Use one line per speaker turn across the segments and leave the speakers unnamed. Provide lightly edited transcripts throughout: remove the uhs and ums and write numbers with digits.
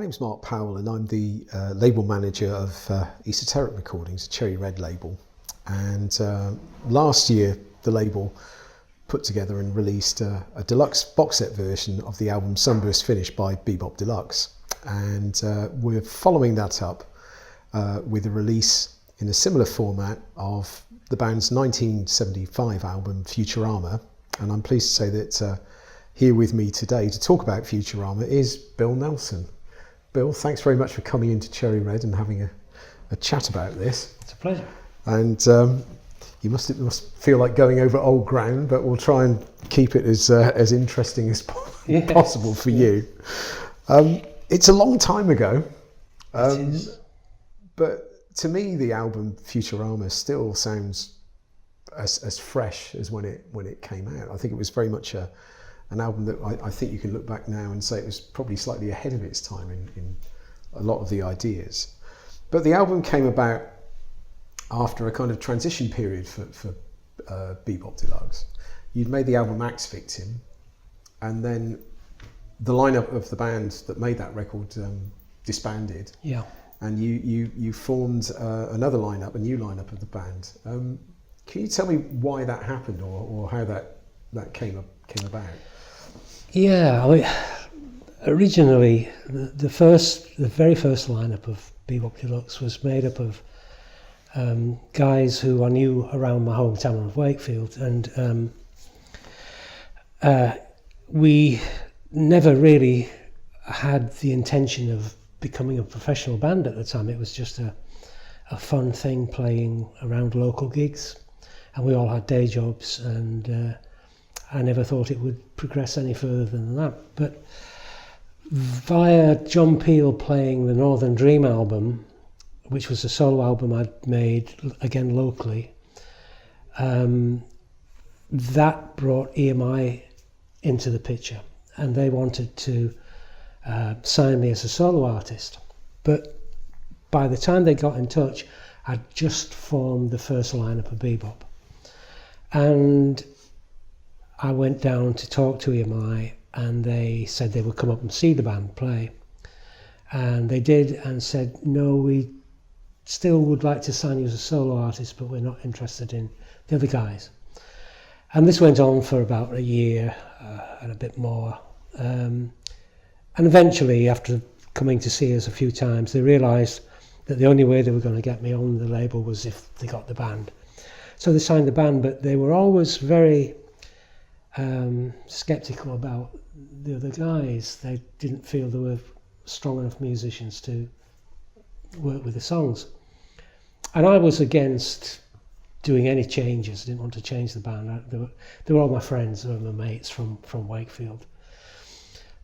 name's Mark Powell and I'm the label manager of Esoteric Recordings, a Cherry Red label. And last year the label put together and released a deluxe box set version of the album Sunburst Finish by Bop Deluxe. And we're following that up with a release in a similar format of the band's 1975 album Futurama. And I'm pleased to say that here with me today to talk about Futurama is Bill Nelson. Bill, thanks very much for coming into Cherry Red and having a chat about this.
It's a pleasure.
And you must feel like going over old ground, but we'll try and keep it as interesting as possible for you. It's a long time ago,
It is.
but to me the album Futurama still sounds as fresh as when it came out. I think it was very much an album that I think you can look back now and say it was probably slightly ahead of its time in a lot of the ideas. But the album came about after a kind of transition period for Bop Deluxe. You'd made the album Axe Victim, and then the lineup of the band that made that record disbanded.
Yeah.
And you formed another lineup, a new lineup of the band. Can you tell me why that happened, or how that came about?
Yeah, I mean, originally the very first lineup of Bop Deluxe was made up of guys who I knew around my hometown of Wakefield, and we never really had the intention of becoming a professional band at the time. It was just a fun thing playing around local gigs, and we all had day jobs, and I never thought it would progress any further than that. But via John Peel playing the Northern Dream album, which was a solo album I'd made again locally, that brought EMI into the picture, and they wanted to sign me as a solo artist. But by the time they got in touch, I'd just formed the first lineup of Bebop, and I went down to talk to EMI, and they said they would come up and see the band play. And they did, and said, no, we still would like to sign you as a solo artist, but we're not interested in the other guys. And this went on for about a year and a bit more. And eventually, after coming to see us a few times, they realised that the only way they were going to get me on the label was if they got the band. So they signed the band, but they were always very sceptical about the other guys. They didn't feel they were strong enough musicians to work with the songs. And I was against doing any changes. I didn't want to change the band. They were all my friends, they were my mates from Wakefield.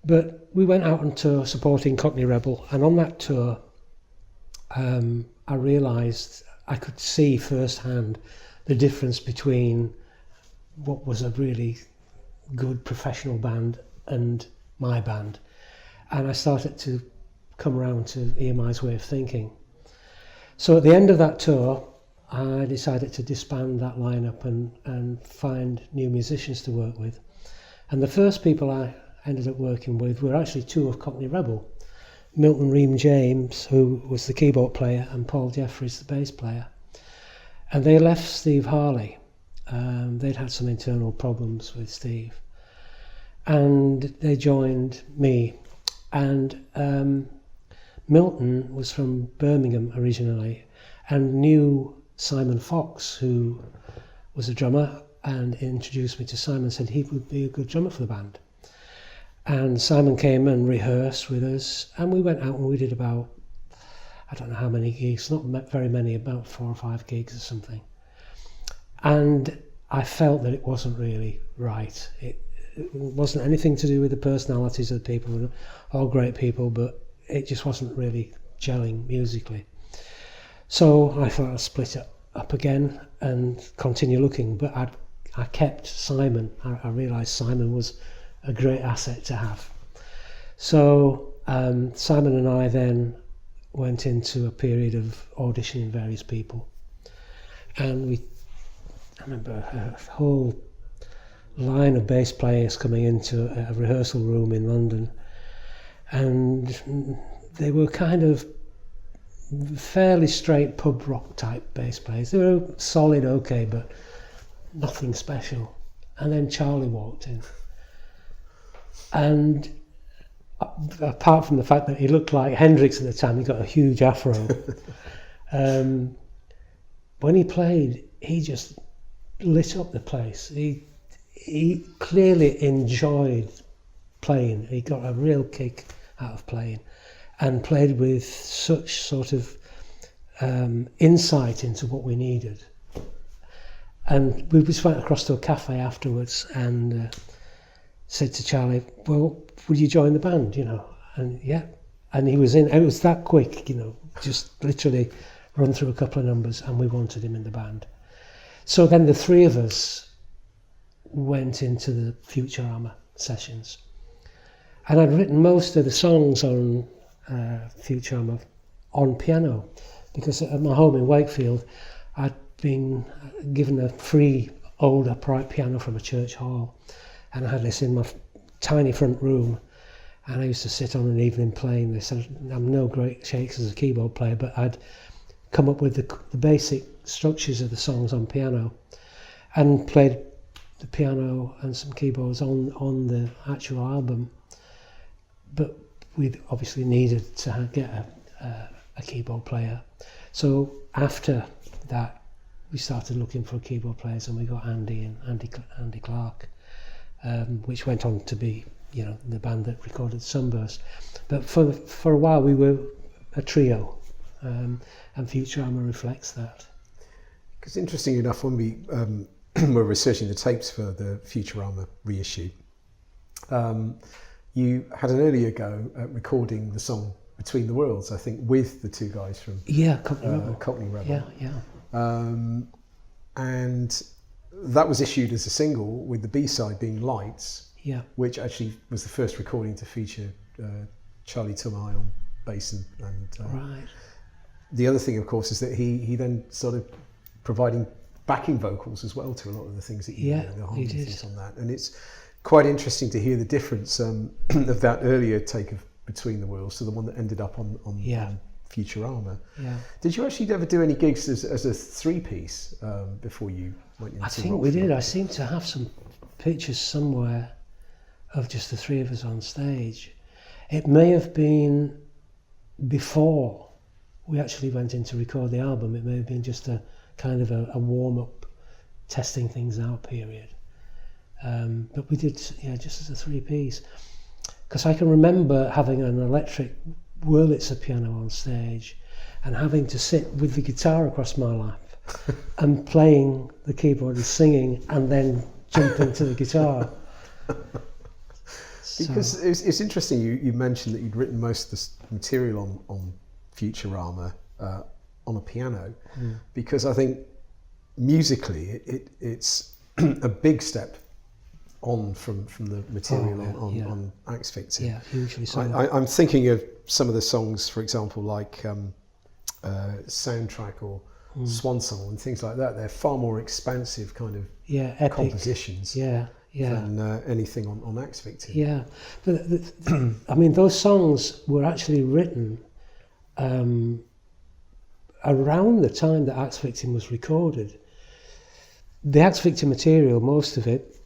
But we went out on tour supporting Cockney Rebel, and on that tour I realised I could see firsthand the difference between what was a really good professional band and my band. And I started to come around to EMI's way of thinking. So at the end of that tour, I decided to disband that lineup and find new musicians to work with. And the first people I ended up working with were actually two of Cockney Rebel, Milton Ream James, who was the keyboard player, and Paul Jeffries, the bass player. And they left Steve Harley. They'd had some internal problems with Steve, and they joined me. And Milton was from Birmingham originally and knew Simon Fox, who was a drummer, and introduced me to Simon, said he would be a good drummer for the band. And Simon came and rehearsed with us, and we went out and we did about, I don't know how many gigs, not very many, about 4 or 5 gigs or something. And I felt that it wasn't really right. It wasn't anything to do with the personalities of the people. We were all great people, but it just wasn't really gelling musically. So I thought I'd split it up again and continue looking, but I kept Simon. I realised Simon was a great asset to have. So Simon and I then went into a period of auditioning various people, and I remember a whole line of bass players coming into a rehearsal room in London, and they were kind of fairly straight pub rock type bass players. They were solid, okay, but nothing special. And then Charlie walked in, and apart from the fact that he looked like Hendrix at the time, he got a huge afro. When he played, he just lit up the place. He clearly enjoyed playing. He got a real kick out of playing, and played with such sort of insight into what we needed. And we just went across to a cafe afterwards and said to Charlie, well, would you join the band, you know? And yeah, and he was in. It was that quick, you know, just literally run through a couple of numbers and we wanted him in the band. So then the three of us went into the Futurama sessions. And I'd written most of the songs on Futurama on piano, because at my home in Wakefield, I'd been given a free old upright piano from a church hall, and I had this in my tiny front room, and I used to sit on an evening playing this. I'm no great shakes as a keyboard player, but I'd come up with the basic structures of the songs on piano, and played the piano and some keyboards on the actual album. But we obviously needed to get a keyboard player. So after that, we started looking for keyboard players, and we got Andy Clark, which went on to be, you know, the band that recorded Sunburst. But for a while we were a trio, and Futurama reflects that.
Because interestingly enough, when we were researching the tapes for the Futurama reissue, you had an earlier go at recording the song Between the Worlds, I think, with the two guys from Cockney Rebel. And that was issued as a single, with the B-side being Lights, which actually was the first recording to feature Charlie Tumai on bass. And
right.
The other thing, of course, is that he then started providing backing vocals as well to a lot of the things that you did, the harmony things on that. And it's quite interesting to hear the difference of that earlier take of Between the Worlds to the one that ended up on Futurama. Yeah. Did you actually ever do any gigs as a three-piece before you went into
I think we did. I seem to have some pictures somewhere of just the three of us on stage. It may have been before we actually went in to record the album. It may have been just a kind of a warm-up, testing things out period. But we did, just as a three-piece. Because I can remember having an electric Wurlitzer piano on stage and having to sit with the guitar across my lap and playing the keyboard and singing, and then jumping to the guitar.
Because it's interesting, you mentioned that you'd written most of this material on Futurama on a piano, because I think musically it's a big step on from the material on Axe Victim.
Yeah, hugely so.
I'm thinking of some of the songs, for example, like Soundtrack or Swan Song and things like that. They're far more expansive kind of
epic
compositions than anything on Axe Victim.
Yeah, but I mean, those songs were actually written around the time that Axe Victim was recorded. The Axe Victim material, most of it,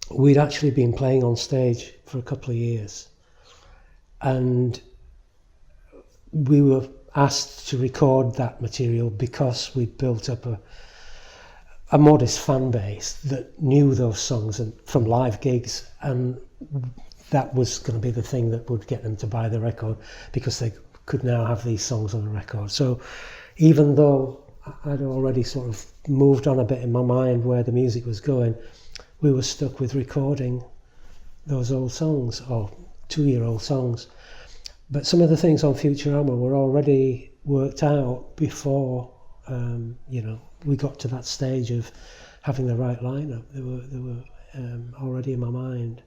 we'd actually been playing on stage for a couple of years, and we were asked to record that material because we'd built up a modest fan base that knew those songs and from live gigs, and that was going to be the thing that would get them to buy the record, because they could now have these songs on the record. So even though I'd already sort of moved on a bit in my mind where the music was going, we were stuck with recording those old songs, or 2-year-old songs. But some of the things on Futurama were already worked out before, we got to that stage of having the right lineup. They were already in my mind.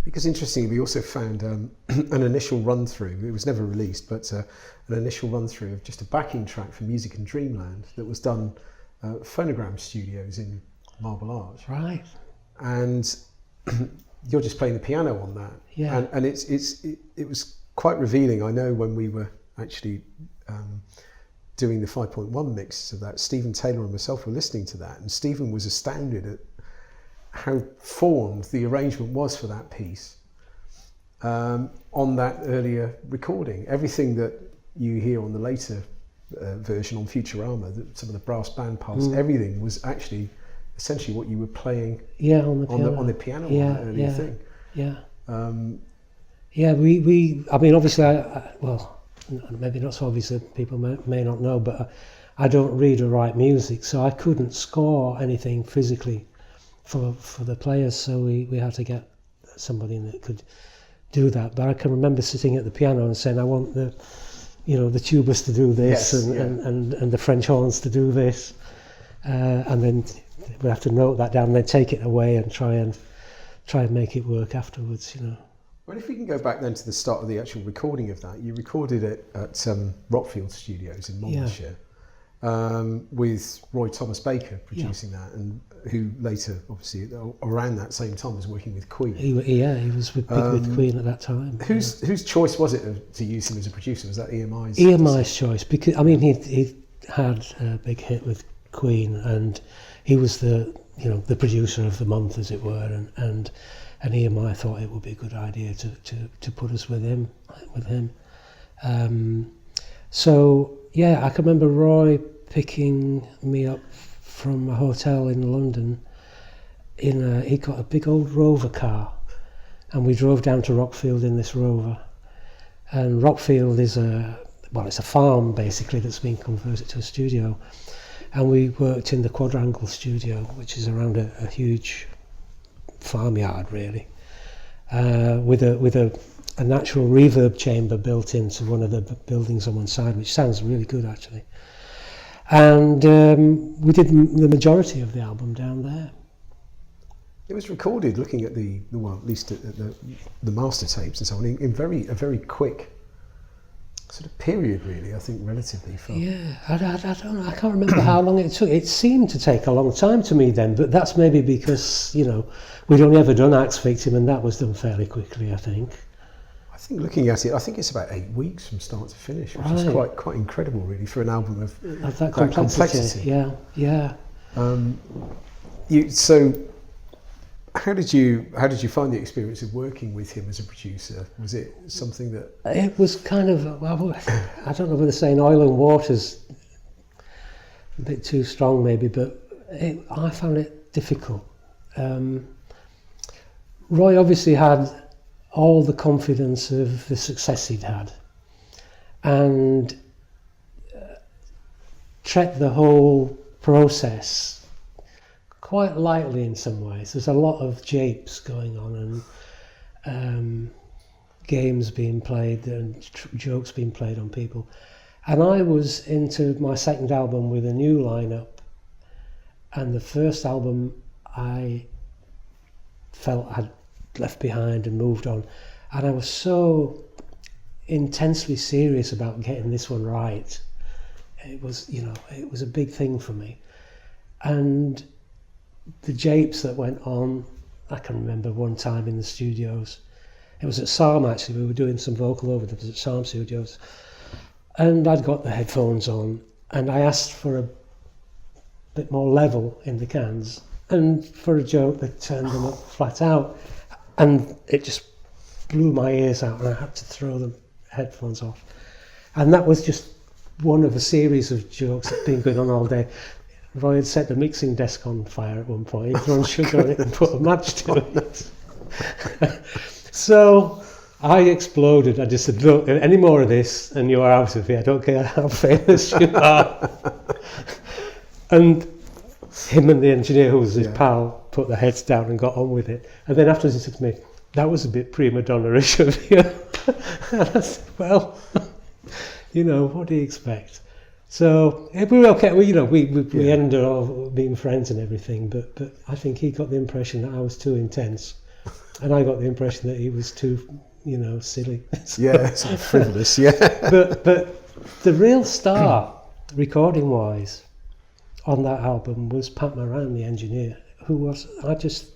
Because interestingly, we also found an initial run-through. It was never released, but an initial run-through of just a backing track for Music in Dreamland that was done at Phonogram Studios in Marble Arch.
Right.
And you're just playing the piano on that.
Yeah.
And it was quite revealing. I know when we were actually doing the 5.1 mix of that, Stephen Taylor and myself were listening to that, and Stephen was astounded at how formed the arrangement was for that piece on that earlier recording. Everything that you hear on the later version on Futurama, some of the brass band parts, everything was actually essentially what you were playing
on the piano
on the piano on that earlier thing.
I mean, obviously, well, maybe not so obvious that people may not know, but I don't read or write music, so I couldn't score anything physically for the players, so we had to get somebody that could do that. But I can remember sitting at the piano and saying, I want the tubas to do this, and the French horns to do this, and then we have to note that down and then take it away and try and make it work afterwards,
Well, if we can go back then to the start of the actual recording of that, you recorded it at Rockfield Studios in Monmouthshire, with Roy Thomas Baker producing that, and who later, obviously, around that same time, was working with Queen.
He was with Queen at that time.
Whose choice was it to use him as a producer? Was that EMI's?
EMI's choice, because I mean he had a big hit with Queen, and he was the producer of the month, as it were, and EMI thought it would be a good idea to put us with him. So yeah, I can remember Roy picking me up from a hotel in London. He got a big old Rover car, and we drove down to Rockfield in this Rover. And Rockfield is it's a farm basically that's been converted to a studio. And we worked in the Quadrangle studio, which is around a huge farmyard really, with a natural reverb chamber built into one of the buildings on one side, which sounds really good actually. And we did the majority of the album down there.
It was recorded looking at at least at the master tapes and so on, in a very quick sort of period, really, I think, relatively fast.
Yeah, I don't know, I can't remember how long it took. It seemed to take a long time to me then, but that's maybe because, we'd only ever done Axe Victim, and that was done fairly quickly, I think.
I think looking at it, I think it's about 8 weeks from start to finish, which is quite incredible, really, for an album of
that complexity. Yeah.
So how did you find the experience of working with him as a producer? Was it something that...
It was kind of, well, I don't know whether saying oil and water's a bit too strong maybe, but I found it difficult. Roy obviously had all the confidence of the success he'd had, and treated the whole process quite lightly in some ways. There's a lot of japes going on, and games being played and jokes being played on people. And I was into my second album with a new lineup, and the first album I felt I'd left behind and moved on, and I was so intensely serious about getting this one right. It was a big thing for me. And the japes that went on, I can remember one time in the studios, it was at Psalm actually, we were doing some vocal overdubs at Psalm Studios, and I'd got the headphones on, and I asked for a bit more level in the cans, and for a joke they turned them up flat out, and it just blew my ears out, and I had to throw the headphones off. And that was just one of a series of jokes that had been going on all day. Roy had set the mixing desk on fire at one point. He'd thrown sugar on it and put a match to it. So I exploded. I just said, look, any more of this and you're out of here. I don't care how famous you are. And him and the engineer, who was his pal, put their heads down and got on with it. And then afterwards he said to me, that was a bit prima donna-ish of you. And I said, well, what do you expect? So we were okay. We ended up being friends and everything, but I think he got the impression that I was too intense, and I got the impression that he was too, silly.
Yeah, sort of frivolous. Yeah.
But the real star, recording-wise, on that album was Pat Moran, the engineer, I just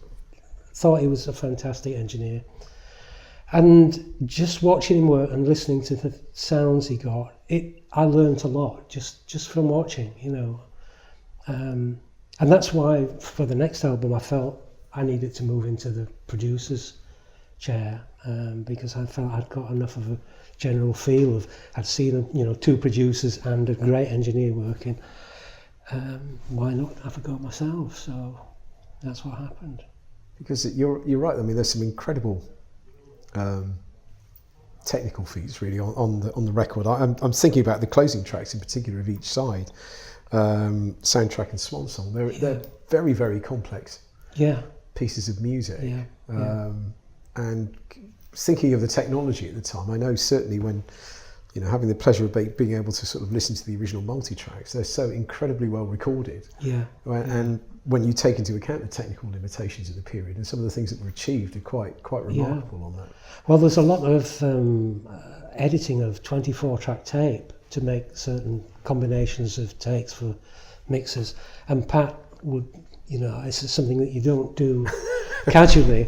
thought he was a fantastic engineer, And just watching him work and listening to the sounds he got, I learnt a lot just from watching, you know. And that's why for the next album I felt I needed to move into the producer's chair, because I felt I'd got enough of a general feel of, I'd seen, you know, 2 producers and a great engineer working. Why not have a go myself? So that's what happened.
Because you're right. I mean, there's some incredible technical feats really on the record. I'm thinking about the closing tracks in particular of each side, soundtrack and swan song. They're very, very complex pieces of music. And thinking of the technology at the time, I know certainly when, you know, having the pleasure of being able to sort of listen to the original multi-tracks, they're so incredibly well recorded. And when you take into account the technical limitations of the period and some of the things that were achieved are quite remarkable on that.
Well, there's a lot of editing of 24-track tape to make certain combinations of takes for mixers, and Pat would, you know, it's something that you don't do casually.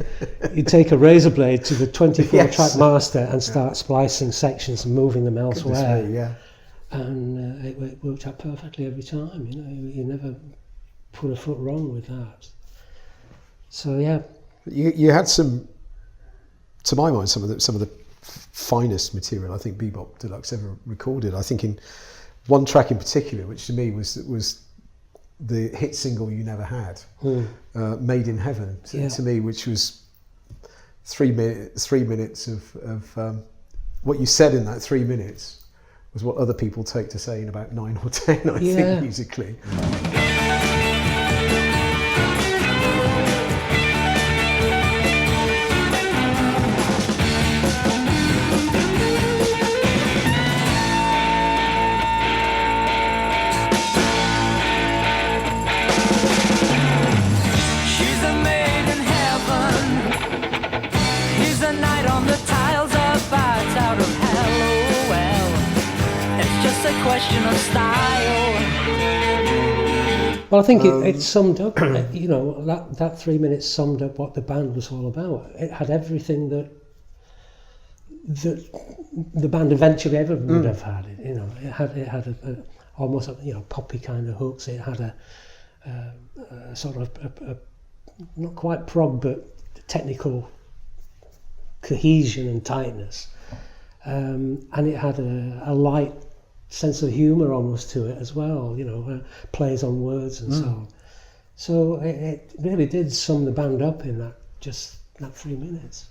You take a razor blade to the 24-track master and start splicing sections and moving them elsewhere. And it worked out perfectly every time. You know, you never put a foot wrong with that. So yeah,
you had some, to my mind, some of the finest material I think Bop Deluxe ever recorded. I think in one track in particular, which to me was the hit single "You Never Had," "Made in Heaven," to me, which was 3 minutes of what you said in that 3 minutes was what other people take to say in about 9 or 10, I think, musically.
Question of style.
Well, I think it summed up, you know, that 3 minutes summed up what the band was all about. It had everything that the band eventually ever would have had. You know, it had a almost you know, poppy kind of hooks. It had a sort of a not quite prog, but technical cohesion and tightness, and it had a light sense of humour almost to it as well, you know, plays on words and so on. So it really did sum the band up in that 3 minutes.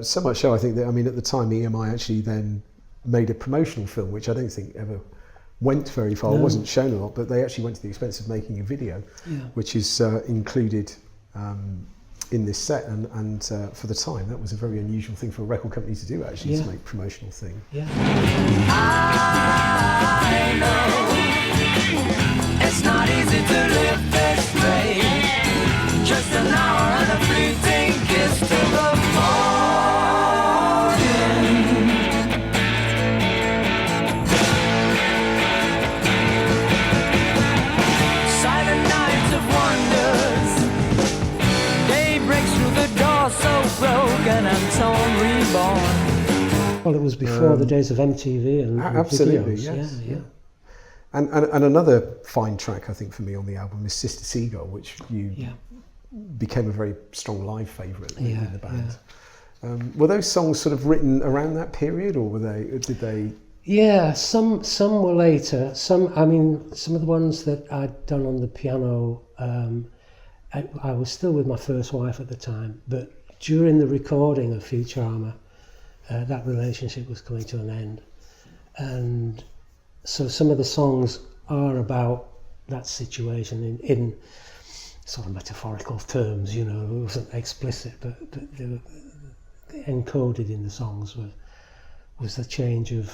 So much so, I think that, I mean, at the time EMI actually then made a promotional film, which I don't think ever went very far, wasn't shown a lot, but they actually went to the expense of making a video, which is included in this set, and for the time that was a very unusual thing for a record company to do, actually, to make promotional thing.
I know it's not easy to live this way. Just an hour and a fleeting kiss to the morning. Silent nights of wonders. Day breaks through the door, so broken and torn, reborn.
Well, it was before the days of MTV and
absolutely,
videos.
yes. And another fine track, I think, for me on the album is Sister Seagull, which became a very strong live favourite in the band. Were those songs sort of written around that period, or did they? Yeah,
some were later. Some of the ones that I'd done on the piano, I was still with my first wife at the time, but during the recording of Futurama, that relationship was coming to an end, and so some of the songs are about that situation in sort of metaphorical terms. You know, it wasn't explicit, but they were encoded in the songs was the change of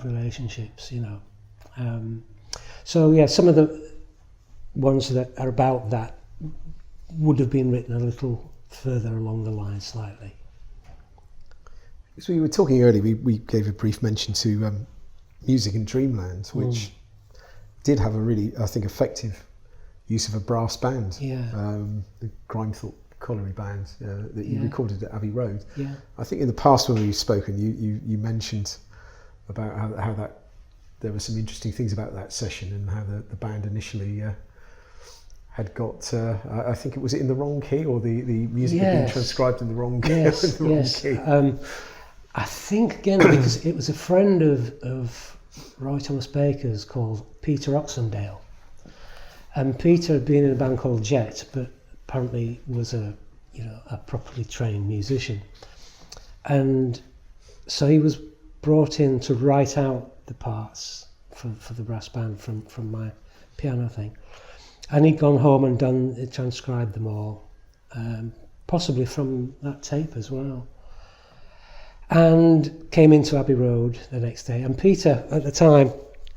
relationships. You know, so yeah, some of the ones that are about that would have been written a little further along the line, slightly.
So we were talking earlier, we gave a brief mention to Music in Dreamland, which did have a really, I think, effective use of a brass band. The Grime Thought colliery band that you
Yeah.
recorded at Abbey Road.
Yeah.
I think in the past when we've spoken, you mentioned about how that there were some interesting things about that session and how the band initially had got, I think it was in the wrong key, or the music had been
Yes.
transcribed in the wrong key.
Yes,
the wrong
yes.
key.
I think again because it was a friend of Roy Thomas Baker's called Peter Oxendale, and Peter had been in a band called Jet, but apparently was a properly trained musician, and so he was brought in to write out the parts for the brass band from my piano thing, and he'd gone home and transcribed them all, possibly from that tape as well. And came into Abbey Road the next day. And Peter, at the time,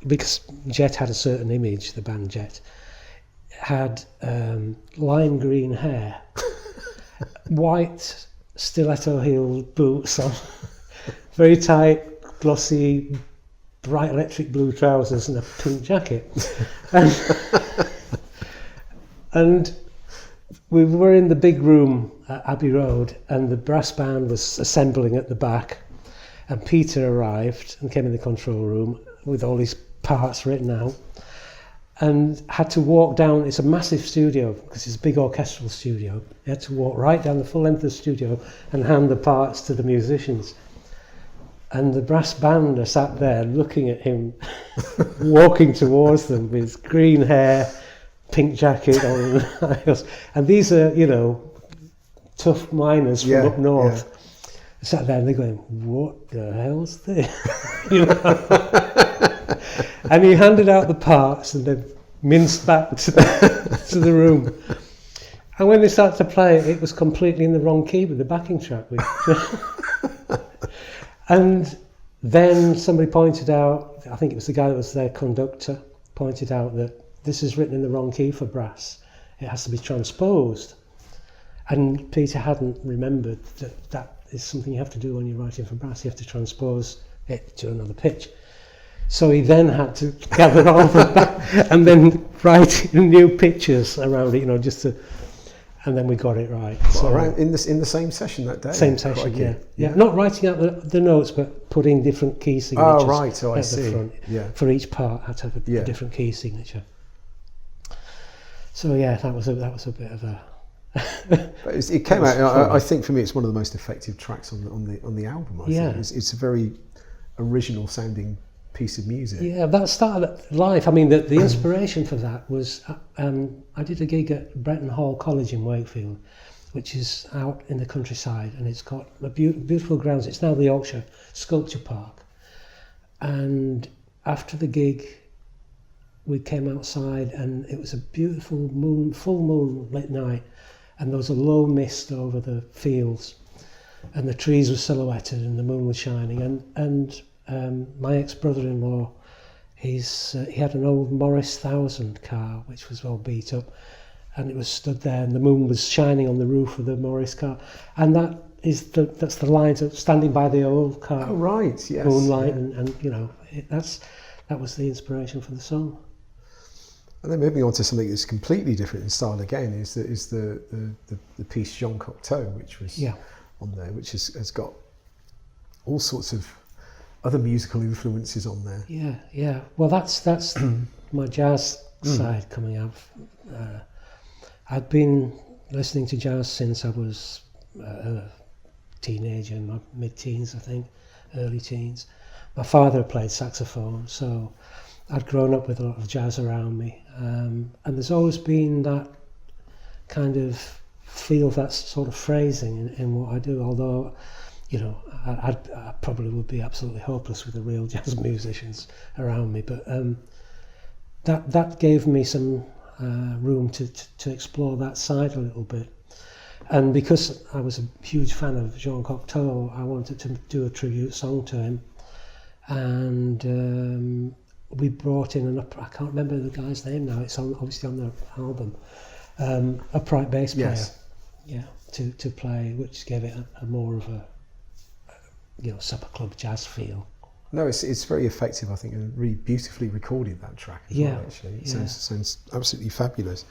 because Jet had a certain image, the band Jet, had lime green hair, white stiletto heel boots on, very tight, glossy, bright electric blue trousers and a pink jacket. And we were in the big room at Abbey Road, and the brass band was assembling at the back, and Peter arrived and came in the control room with all his parts written out, and had to walk down. It's a massive studio because it's a big orchestral studio. He had to walk right down the full length of the studio and hand the parts to the musicians. And the brass band are sat there looking at him, walking towards them with green hair, pink jacket on, and these are, tough miners from up north. Yeah. Sat there and they're going, "What the hell's this?" And he handed out the parts and then minced back to the room. And when they started to play it was completely in the wrong key with the backing track. And then somebody pointed out, I think it was the guy that was their conductor, pointed out that this is written in the wrong key for brass. It has to be transposed. And Peter hadn't remembered that is something you have to do when you're writing for brass. You have to transpose it to another pitch. So he then had to gather all of that and then write new pictures around it, and then we got it right.
So around in the same session that day.
Same session, yeah. Not writing out the notes, but putting different key signatures.
Oh right, so I see.
The front.
Yeah.
For each part, had to have a different key signature. So yeah, that was a bit of a.
But it came out. I think for me, it's one of the most effective tracks on the album. I think it's a very original sounding piece of music.
Yeah, that started life. I mean, the inspiration for that was I did a gig at Bretton Hall College in Wakefield, which is out in the countryside, and it's got a beautiful grounds. It's now the Yorkshire Sculpture Park. And after the gig, we came outside, and it was a beautiful full moonlit night, and there was a low mist over the fields, and the trees were silhouetted, and the moon was shining, and my ex-brother-in-law, he had an old Morris 1000 car which was all beat up, and it was stood there, and the moon was shining on the roof of the Morris car, and that's the lines of standing by the old car.
Oh right, yes.
Moonlight, and that was the inspiration for the song.
And then moving on to something that's completely different in style again is the piece Jean Cocteau, which was on there, which has got all sorts of other musical influences on there.
Yeah. Well, that's my jazz side coming out. I'd been listening to jazz since I was a teenager, in my mid-teens, I think, early teens. My father played saxophone, so I'd grown up with a lot of jazz around me, and there's always been that kind of feel, that sort of phrasing in what I do, although I probably would be absolutely hopeless with the real jazz musicians around me, but that gave me some room to explore that side a little bit. And because I was a huge fan of Jean Cocteau, I wanted to do a tribute song to him, and we brought in I can't remember the guy's name now, it's obviously on the album, upright bass player, to play, which gave it a more of a supper club jazz feel.
No, it's very effective, I think, and really beautifully recorded, that track as well, actually. It sounds absolutely fabulous.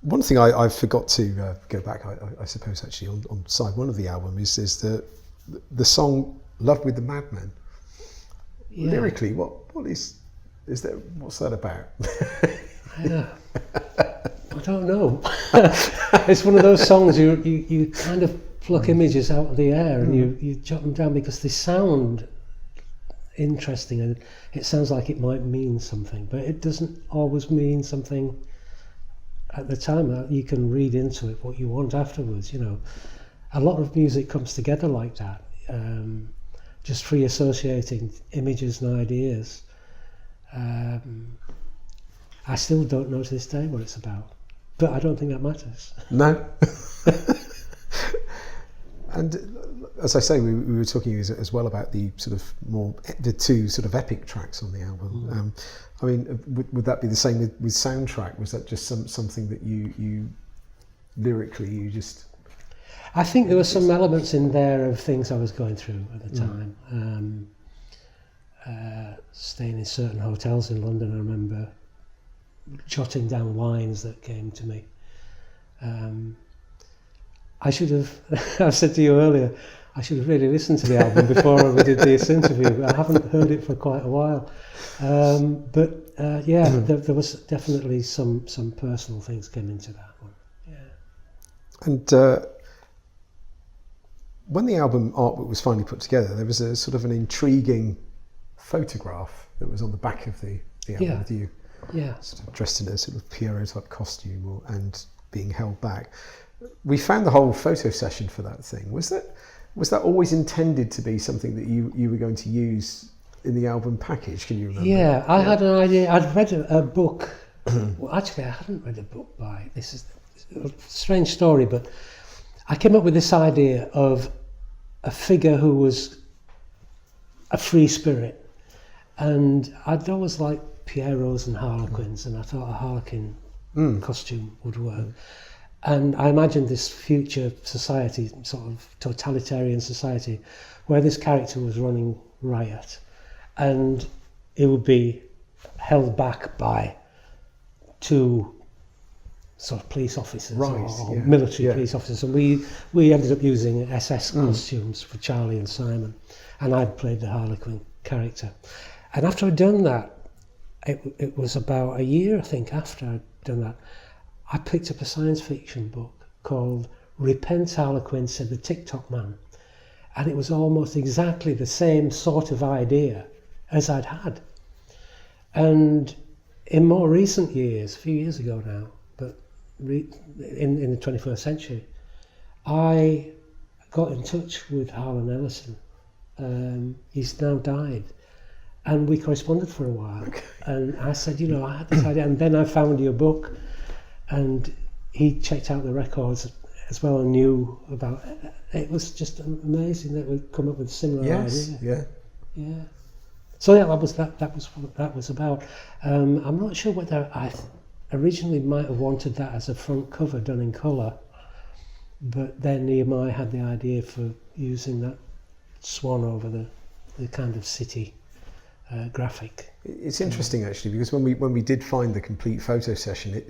One thing I forgot to go back, I suppose, actually, on side one of the album is the song "Love with the Madman."
Yeah.
Lyrically, what is that? What's that about?
Yeah. I don't know. It's one of those songs you kind of pluck images out of the air and you jot them down because they sound interesting and it sounds like it might mean something, but it doesn't always mean something at the time. You can read into it what you want afterwards, you know. A lot of music comes together like that, just free associating images and ideas. I still don't know to this day what it's about, but I don't think that matters.
No. And as I say, we were talking as well about the sort of the two sort of epic tracks on the album. I mean, would that be the same with soundtrack? Was that just something that you lyrically you just?
I think there were some elements in there of things I was going through at the time. Staying in certain hotels in London, I remember jotting down lines that came to me. I should have, I said to you earlier, I should have really listened to the album before we did this interview, but I haven't heard it for quite a while. There was definitely some personal things came into that one. Yeah.
And when the album artwork was finally put together, there was a sort of an intriguing photograph that was on the back of the album with you.
Yeah.
Sort of dressed in a sort of Pierrot type costume and being held back. We found the whole photo session for that thing. Was that always intended to be something that you were going to use in the album package? Can you remember?
Yeah, I had an idea. I'd read a book. Well, actually, I hadn't read a book by. This is a strange story, but I came up with this idea of a figure who was a free spirit, and I'd always liked Pierrots and Harlequins, and I thought a Harlequin costume would work. And I imagined this future society, sort of totalitarian society, where this character was running riot, and it would be held back by two sort of police officers or military police officers, and we ended up using SS costumes for Charlie and Simon, and I'd played the Harlequin character. And after I'd done that, it was about a year, I think, after I'd done that, I picked up a science fiction book called Repent Harlequin, Said the TikTok Man. And it was almost exactly the same sort of idea as I'd had. And in more recent years, a few years ago now, but in the 21st century, I got in touch with Harlan Ellison. He's now died. And we corresponded for a while. Okay. And I said, I had this idea. And then I found your book. And he checked out the records as well and knew about it. It was just amazing that we'd come up with a similar idea. Yeah. So that was what that was about. I'm not sure whether I originally might have wanted that as a front cover done in colour, but then Nehemiah had the idea for using that swan over the kind of city graphic.
It's interesting actually, because when we did find the complete photo session,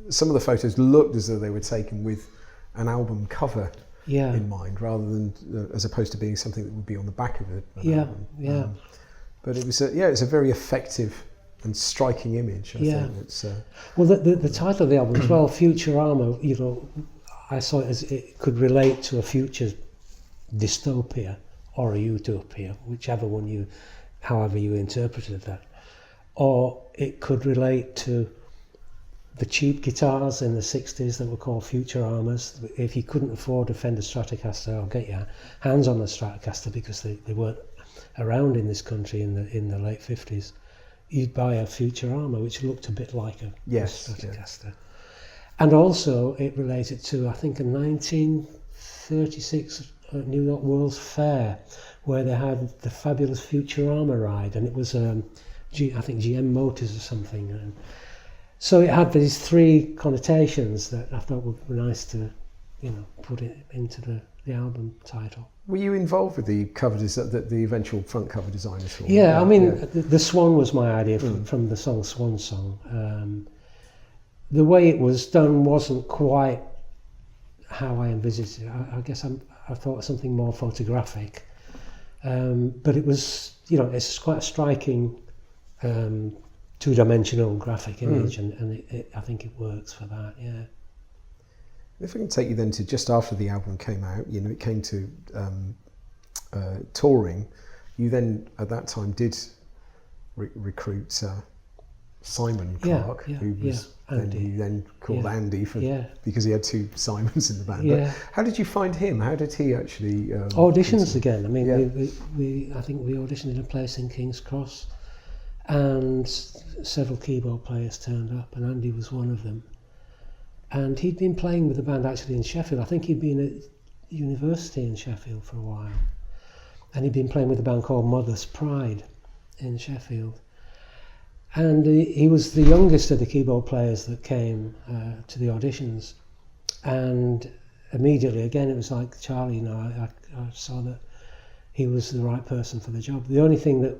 some of the photos looked as though they were taken with an album cover in mind, rather than as opposed to being something that would be on the back of it. Album. But it was it's a very effective and striking image. I think it's.
Well, the title of the album as well, Futurama. I saw it as it could relate to a future dystopia or a utopia, whichever one however you interpreted that, or it could relate to the cheap guitars in the 60s that were called Futuramas. If you couldn't afford a Fender Stratocaster, or get your hands on a Stratocaster because they weren't around in this country in the late 50s, you'd buy a Futurama, which looked a bit like a Stratocaster. Yeah. And also it related to, I think, a 1936 New York World's Fair, where they had the fabulous Futurama ride, and it was I think GM Motors or something. And so it had these three connotations that I thought would be nice to, put it into the album title.
Were you involved with the cover the eventual front cover design at all?
Yeah, I mean, the swan was my idea from the song Swan Song. the way it was done wasn't quite how I envisaged it. I guess I thought something more photographic, but it was, you know, it's quite a striking two-dimensional graphic image, and I think it works for that. Yeah.
If I can take you then to just after the album came out, you know, it came to touring. You then at that time did recruit Simon Clark, who was you then called Andy because he had two Simons in the band.
Yeah.
But how did you find him? How did he actually
auditions again? I mean, I think we auditioned in a place in King's Cross, and several keyboard players turned up, and Andy was one of them. And he'd been playing with the band actually in Sheffield. I think he'd been at university in Sheffield for a while, and he'd been playing with a band called Mother's Pride in Sheffield. And he was the youngest of the keyboard players that came to the auditions. And immediately, again, it was like Charlie, you know, I saw that he was the right person for the job. The only thing that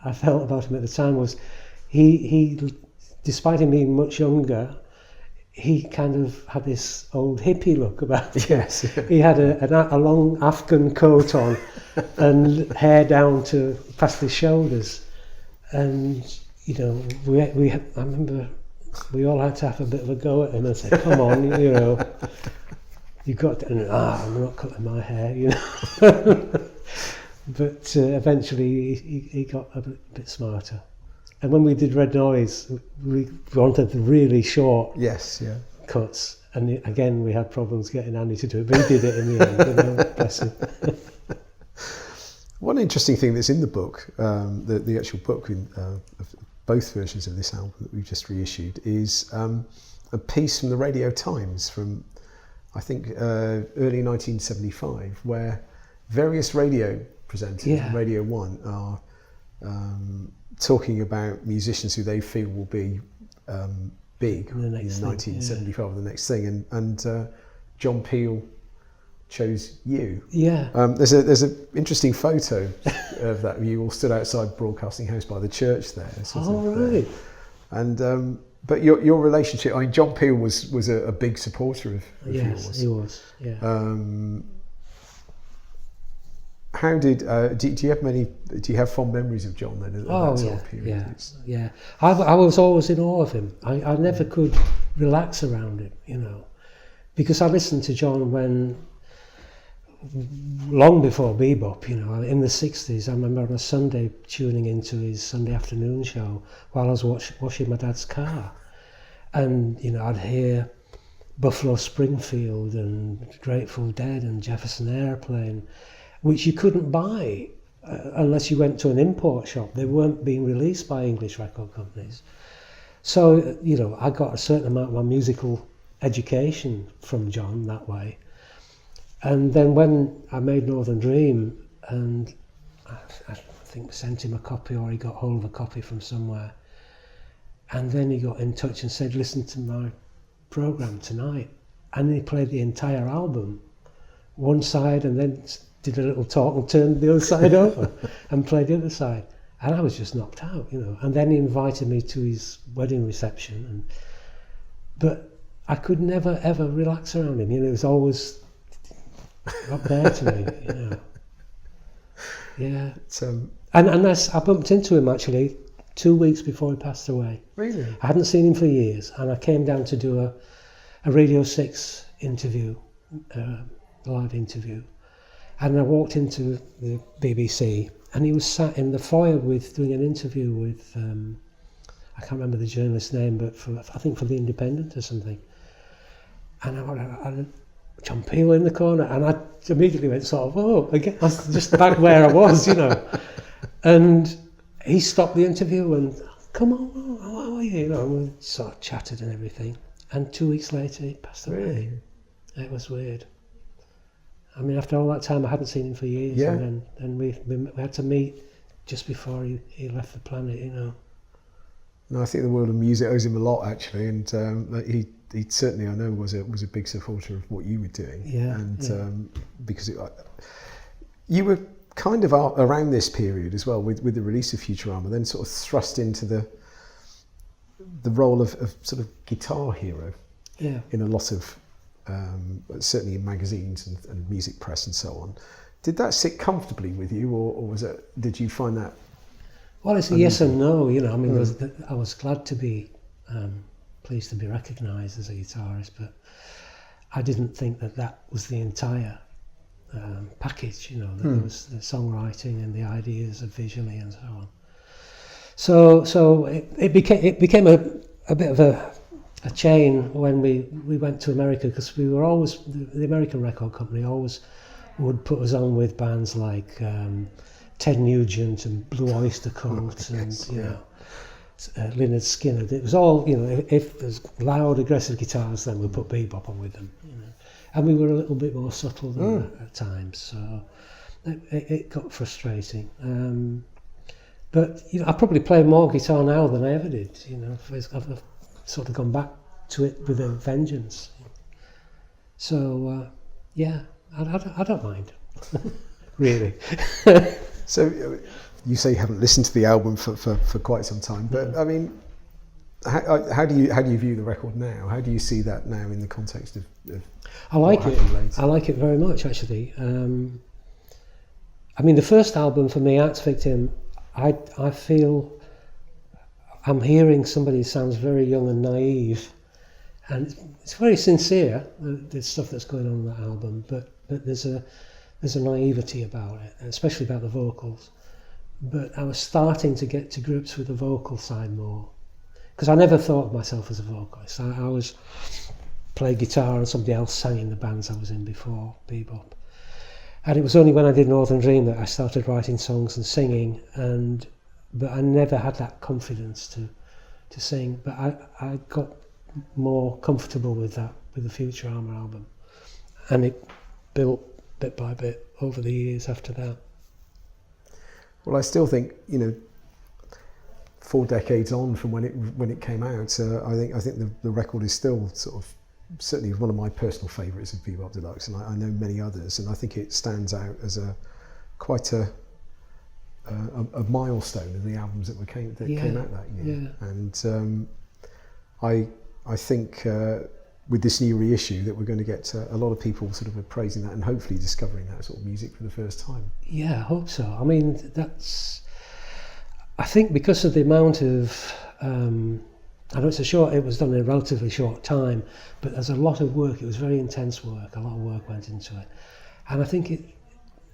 I felt about him at the time was he despite him being much younger, he kind of had this old hippie look about him.
Yes.
He had a long Afghan coat on and hair down to past his shoulders. And, you know, I remember we all had to have a bit of a go at him and say, come on, you know, you've got to, and, I'm not cutting my hair, you know. But eventually he got a bit smarter. And when we did Red Noise, we wanted the really short cuts. And again, we had problems getting Andy to do it, but he did it in the end. You know, bless him.
One interesting thing that's in the book, the actual book of both versions of this album that we've just reissued, is a piece from the Radio Times from, I think, early 1975, where various radio presenters on Radio 1 are talking about musicians who they feel will be big in 1975, the next thing, and John Peel chose you.
Yeah.
There's an interesting photo of that. You all stood outside Broadcasting House by the church there.
Right.
And but your relationship. I mean, John Peel was a big supporter of yours.
Yes, he was. Yeah.
How did do you have many? Do you have fond memories of John then? At that sort of period?
Yeah. I was always in awe of him. I never could relax around him, you know, because I listened to John when long before bebop, you know, in the 60s. I remember on a Sunday tuning into his Sunday afternoon show while I was washing my dad's car, and you know, I'd hear Buffalo Springfield and Grateful Dead and Jefferson Airplane, which you couldn't buy unless you went to an import shop. They weren't being released by English record companies. So, you know, I got a certain amount of my musical education from John that way. And then when I made Northern Dream, and I think sent him a copy, or he got hold of a copy from somewhere, and then he got in touch and said, listen to my programme tonight. And he played the entire album, one side, and then did a little talk and turned the other side over and played the other side. And I was just knocked out, you know. And then he invited me to his wedding reception. But I could never, ever relax around him. You know, it was always up there to me, you know. Yeah. And I bumped into him, actually, 2 weeks before he passed away.
Really?
I hadn't seen him for years. And I came down to do a Radio 6 interview, live interview. And I walked into the BBC, and he was sat in the foyer doing an interview with, I can't remember the journalist's name, but I think for The Independent or something. And I had John Peel in the corner, and I immediately went sort of, oh, again, I was just back where I was, you know. And he stopped the interview and, come on, how are you? You know, and we sort of chatted and everything. And 2 weeks later, he passed away.
Really?
It was weird. I mean, after all that time, I hadn't seen him for years, and then we had to meet just before he left the planet, you know.
No, I think the world of music owes him a lot, actually, and he certainly, I know, was a big supporter of what you were doing.
Yeah.
And because you were kind of around this period as well, with the release of Futurama, then sort of thrust into the role of sort of guitar hero
Yeah.
in a lot of, certainly in magazines and music press and so on. Did that sit comfortably with you, or was it? Did you find that?
Well, it's a yes and no, you know. I mean, I was glad to be pleased to be recognised as a guitarist, but I didn't think that was the entire package, you know. That there was the songwriting and the ideas of visually and so on. So it became a bit of a chain when we went to America, because we were always, the American record company always would put us on with bands like Ted Nugent and Blue Oyster Cult and you know, Lynyrd Skynyrd. It was all, you know, if there's loud aggressive guitars, then we'll put bebop on with them, you know. And we were a little bit more subtle than that at times, so it got frustrating. But you know, I probably play more guitar now than I ever did. You know, I've sort of gone back to it with a vengeance. So yeah, I don't mind, really.
So you say you haven't listened to the album for quite some time, but I mean, how do you view the record now? How do you see that now in the context of
I like
what
it.
happened later?
I like it very much, actually. I mean, the first album for me, Act Victim, I feel I'm hearing somebody who sounds very young and naive, and it's very sincere, the stuff that's going on in that album, but there's a naivety about it, especially about the vocals. But I was starting to get to grips with the vocal side more, because I never thought of myself as a vocalist. I was played guitar and somebody else sang in the bands I was in before bebop. And it was only when I did Northern Dream that I started writing songs and singing, but I never had that confidence to sing. But I got more comfortable with that with the Futurama album, and it built bit by bit over the years after that.
Well, I still think, you know, 4 decades on from when it came out, I think the record is still sort of certainly one of my personal favourites of Bop Deluxe, and I know many others, and I think it stands out as quite a milestone in the albums that came out that year.
Yeah.
And I think with this new reissue that we're going to get a lot of people sort of appraising that and hopefully discovering that sort of music for the first time.
Yeah, I hope so. I mean, I think because of the amount of I know it was done in a relatively short time, but there's a lot of work. It was very intense work. A lot of work went into it, and I think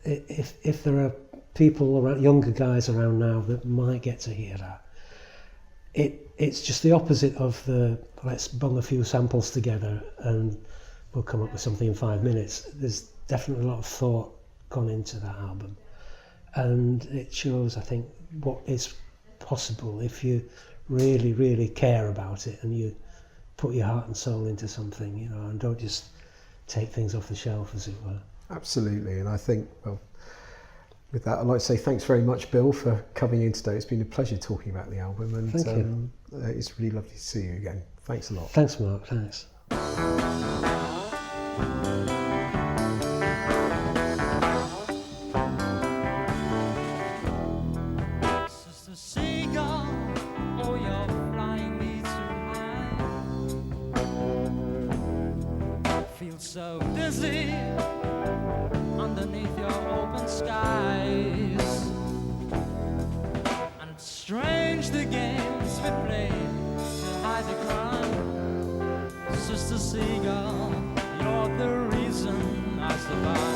if there are people around, younger guys around now that might get to hear that, it's just the opposite of the let's bung a few samples together and we'll come up with something in 5 minutes. There's definitely a lot of thought gone into that album, and it shows, I think, what is possible if you really, really care about it and you put your heart and soul into something, you know, and don't just take things off the shelf, as it were.
Absolutely, and I think, well, with that, I'd like to say thanks very much, Bill, for coming in today. It's been a pleasure talking about the album, and
Thank you.
It's really lovely to see you again. Thanks a lot.
Thanks, Mark. Thanks.
Sister Seagull, oh, you're flying me too high. Feel so dizzy underneath your open skies. And it's strange the games we play to hide the crime. Sister Seagull, you're the reason I survive.